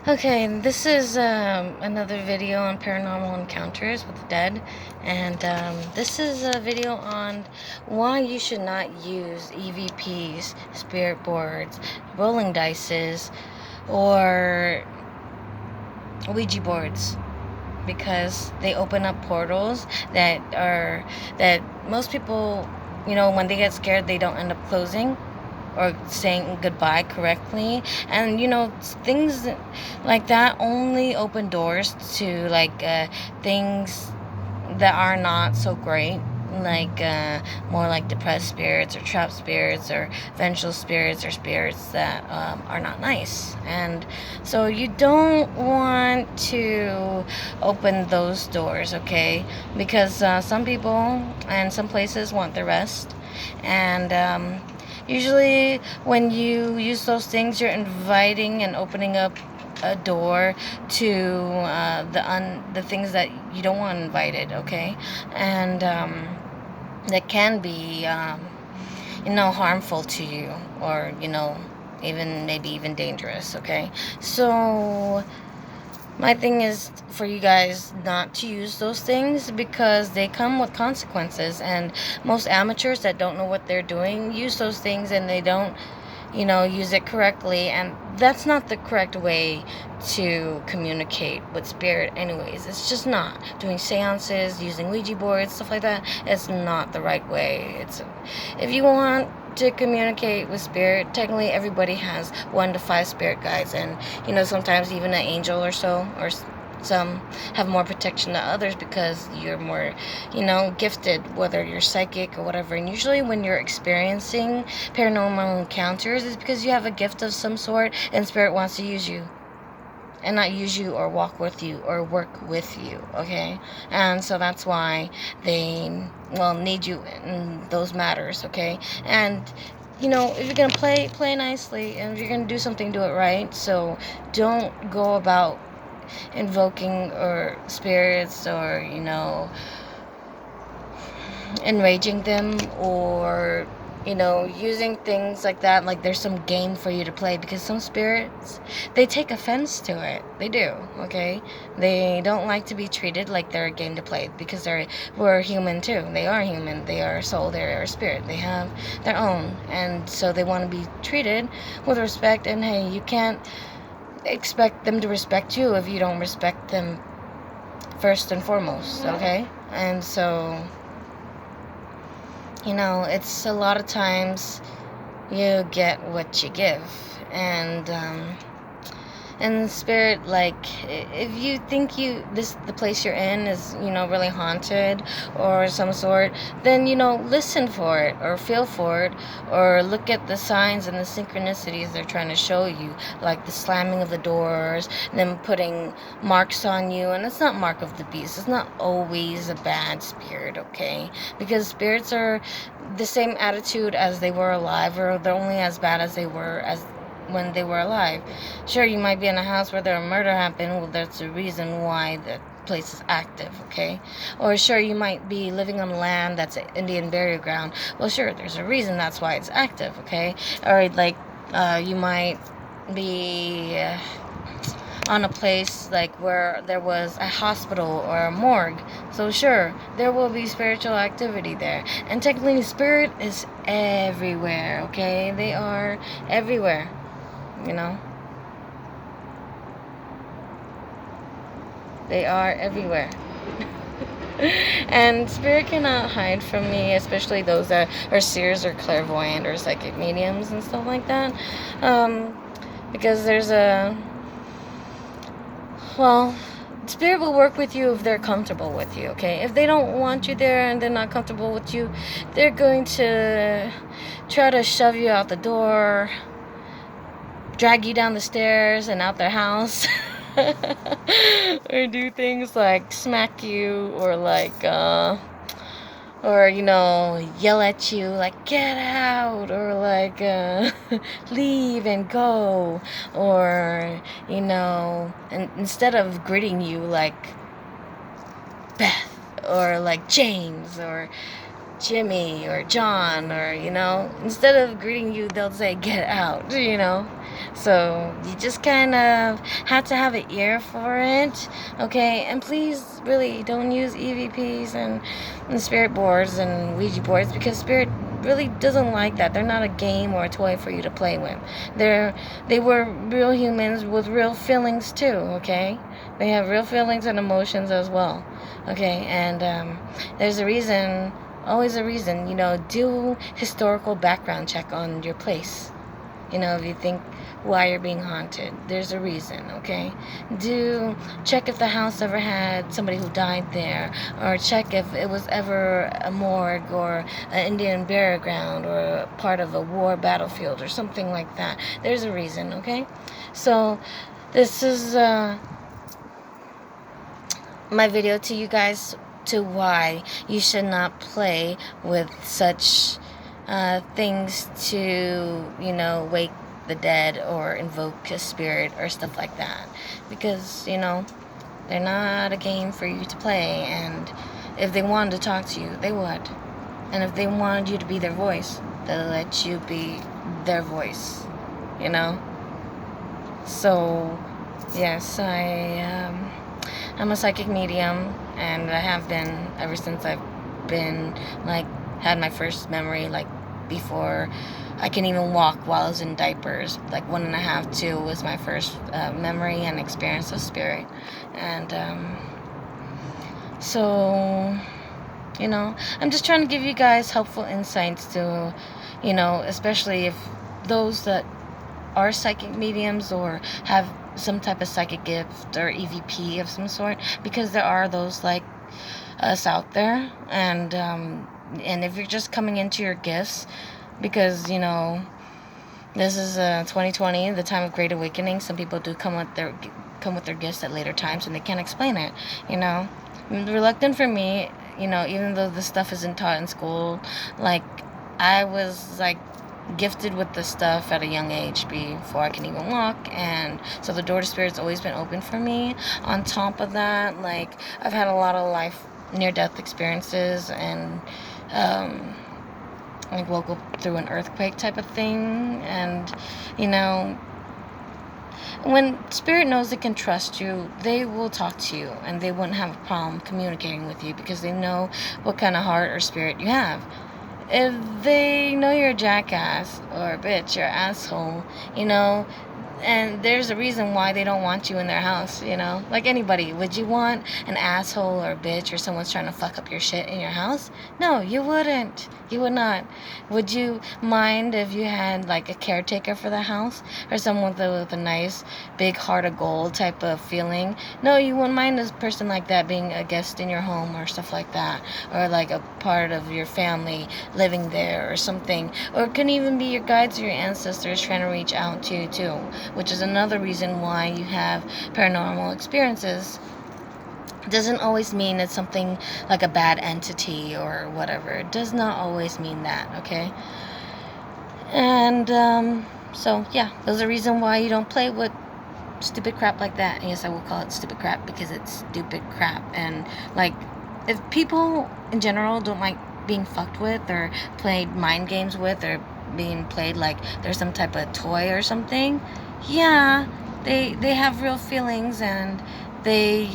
Okay, this is another video on paranormal encounters with the dead, and this is a video on why you should not use EVPs, spirit boards, rolling dices, or Ouija boards, because they open up portals that most people, when they get scared, they don't end up closing or saying goodbye correctly. And things like that only open doors to things that are not so great, like more like depressed spirits or trapped spirits or vengeful spirits or spirits that are not nice. And so you don't want to open those doors, okay? Because some people and some places want the rest. And usually when you use those things, you're inviting and opening up a door to the things that you don't want invited, okay? And that can be harmful to you, or even maybe even dangerous, okay? So my thing is for you guys not to use those things, because they come with consequences, and most amateurs that don't know what they're doing use those things, and they don't use it correctly, and that's not the correct way to communicate with spirit anyways. It's just not. Doing seances, using Ouija boards, stuff like that, it's not the right way. If you want to communicate with spirit, technically everybody has 1 to 5 spirit guides, and sometimes even an angel or so, or some have more protection than others because you're more gifted, whether you're psychic or whatever. And usually when you're experiencing paranormal encounters, it's because you have a gift of some sort, and spirit wants to use you, and not use you or walk with you or work with you, okay? And so that's why they need you in those matters, okay? And if you're gonna play nicely, and if you're gonna do something, do it right. So don't go about invoking or spirits, or enraging them, or using things like that like there's some game for you to play, because some spirits, they take offense to it. They do, okay? They don't like to be treated like they're a game to play, because we're human too. They are human, they are a soul, they are a spirit, they have their own, and so they want to be treated with respect. And hey, you can't expect them to respect you if you don't respect them first and foremost, okay? And so it's a lot of times you get what you give. And spirit, like, if you think the place you're in is really haunted or some sort, then listen for it, or feel for it, or look at the signs and the synchronicities they're trying to show you, like the slamming of the doors, them putting marks on you. And it's not mark of the beast, it's not always a bad spirit, okay? Because spirits are the same attitude as they were alive, or they're only as bad as they were as when they were alive. Sure, you might be in a house where a murder happened. Well, that's the reason why the place is active, okay? Or sure, you might be living on land that's an Indian burial ground. Well, sure, there's a reason that's why it's active, okay? Or like you might be on a place like where there was a hospital or a morgue. So sure, there will be spiritual activity there. And technically, spirit is everywhere, okay? They are everywhere. They are everywhere. And spirit cannot hide from me, especially those that are seers or clairvoyant or psychic mediums and stuff like that. Because spirit will work with you if they're comfortable with you, okay? If they don't want you there and they're not comfortable with you, they're going to try to shove you out the door, drag you down the stairs and out their house, or do things like smack you, or yell at you like get out, or leave and go, or and instead of greeting you like Beth, or like James, or Jimmy, or John, or instead of greeting you, they'll say get out, So you just kind of have to have an ear for it, okay? And please, really, don't use EVPs and spirit boards and Ouija boards, because spirit really doesn't like that. They're not a game or a toy for you to play with. They were real humans with real feelings too, okay? They have real feelings and emotions as well, okay? And there's a reason, always a reason, do historical background check on your place. If you think why you're being haunted, there's a reason, okay? Do check if the house ever had somebody who died there, or check if it was ever a morgue or an Indian burial ground or part of a war battlefield or something like that. There's a reason, okay? So this is my video to you guys, to why you should not play with such things to, wake the dead or invoke a spirit or stuff like that. Because, they're not a game for you to play. And if they wanted to talk to you, they would. And if they wanted you to be their voice, they'll let you be their voice, So, yes, I'm a psychic medium, and I have been ever since I've been, had my first memory, before I can even walk while I was in diapers. 1.5, 2 was my first memory and experience of spirit. And so, I'm just trying to give you guys helpful insights to, especially if those that are psychic mediums or have some type of psychic gift or EVP of some sort, because there are those like us out there. And if you're just coming into your gifts, because this is 2020, the time of great awakening, some people do come with their gifts at later times, and they can't explain it. Reluctant for me, even though this stuff isn't taught in school, I was gifted with this stuff at a young age before I can even walk, and so the door to spirit's always been open for me. On top of that, I've had a lot of life near-death experiences, and woke up through an earthquake type of thing. And when spirit knows they can trust you, they will talk to you, and they wouldn't have a problem communicating with you, because they know what kind of heart or spirit you have. If they know you're a jackass or a bitch or asshole, and there's a reason why they don't want you in their house, like anybody. Would you want an asshole or a bitch or someone's trying to fuck up your shit in your house? No, you wouldn't. You would not. Would you mind if you had a caretaker for the house, or someone with a nice big heart of gold type of feeling? No, you wouldn't mind a person like that being a guest in your home or stuff like that, or a part of your family living there or something. Or it can even be your guides or your ancestors trying to reach out to you too, which is another reason why you have paranormal experiences. It doesn't always mean it's something like a bad entity or whatever. It does not always mean that, okay? And so yeah, there's a reason why you don't play with stupid crap like that. And yes, I will call it stupid crap, because it's stupid crap. And if people in general don't like being fucked with or played mind games with, or being played like they're some type of toy or something, yeah, they have real feelings, and they,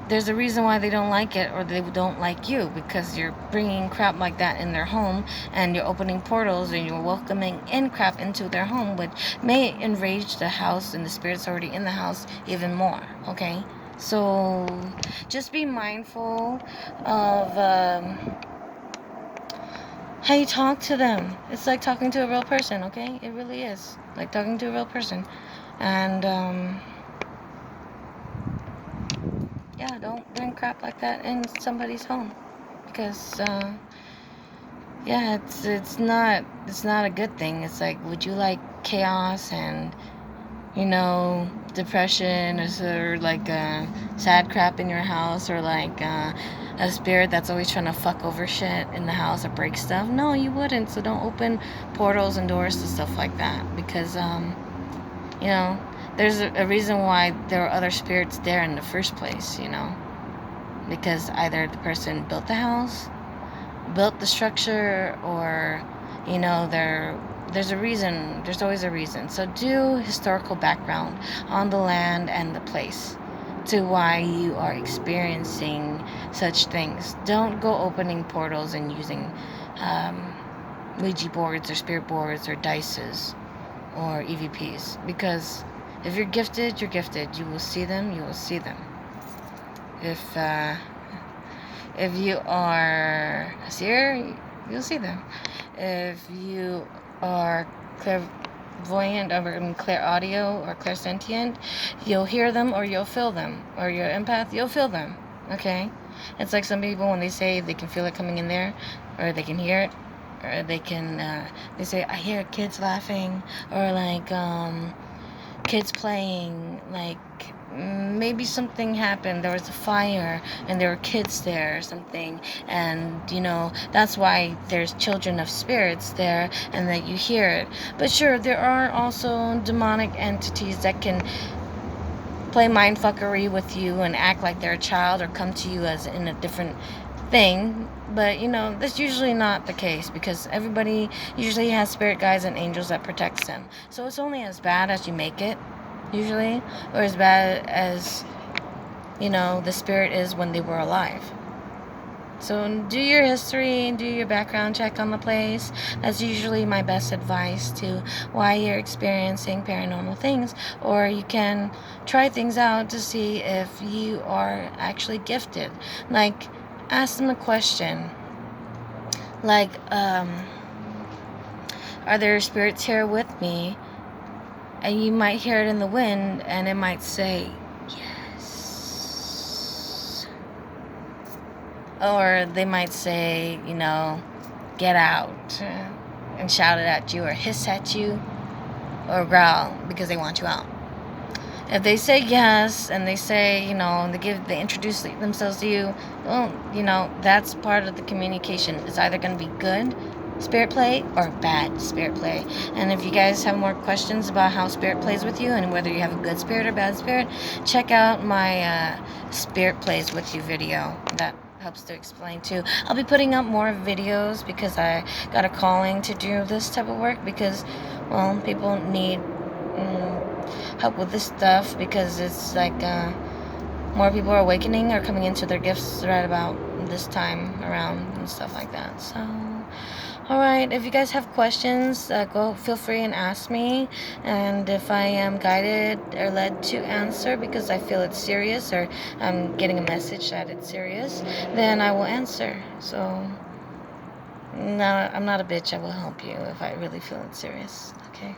there's a reason why they don't like it, or they don't like you, because you're bringing crap like that in their home, and you're opening portals, and you're welcoming in crap into their home, which may enrage the house and the spirits already in the house even more, okay? So just be mindful of how you talk to them. It's like talking to a real person, okay? It really is like talking to a real person. And yeah, don't bring crap like that in somebody's home, because yeah, it's not a good thing. It's would you like chaos and depression, or sad crap in your house, or a spirit that's always trying to fuck over shit in the house or break stuff? No, you wouldn't. So don't open portals and doors to stuff like that, because there's a reason why there are other spirits there in the first place, because either the person built the house, built the structure, or they're there's a reason. There's always a reason. So do historical background on the land and the place to why you are experiencing such things. Don't go opening portals and using Ouija boards or spirit boards or dices or EVPs, because if you're gifted, you're gifted. You will see them. You will see them. If you are a seer, you'll see them. If you are clairvoyant or clairaudio or clairsentient, you'll hear them or you'll feel them. Or you're empath, you'll feel them. Okay? It's like some people when they say they can feel it coming in there, or they can hear it, or they can, they say, I hear kids laughing, or like, kids playing, like maybe something happened, there was a fire and there were kids there or something, and that's why there's children of spirits there and that you hear it. But sure, there are also demonic entities that can play mindfuckery with you and act like they're a child or come to you as in a different thing, but that's usually not the case, because everybody usually has spirit guides and angels that protects them. So it's only as bad as you make it, usually, or as bad as the spirit is when they were alive. So do your history, do your background check on the place. That's usually my best advice to why you're experiencing paranormal things. Or you can try things out to see if you are actually gifted. Like, ask them a question. Like, are there spirits here with me? And you might hear it in the wind, and it might say, yes. Or they might say, get out, and shout it at you, or hiss at you, or growl because they want you out. If they say yes, and they say, they introduce themselves to you, well, that's part of the communication. It's either going to be good spirit play or bad spirit play. And if you guys have more questions about how spirit plays with you and whether you have a good spirit or bad spirit, check out my spirit plays with you video. That helps to explain too. I'll be putting up more videos because I got a calling to do this type of work, because, well, people need help with this stuff, because it's like more people are awakening or coming into their gifts right about this time around and stuff like that. So alright, if you guys have questions, feel free and ask me, and if I am guided or led to answer because I feel it's serious, or I'm getting a message that it's serious, then I will answer. So no, I'm not a bitch. I will help you if I really feel it's serious. Okay.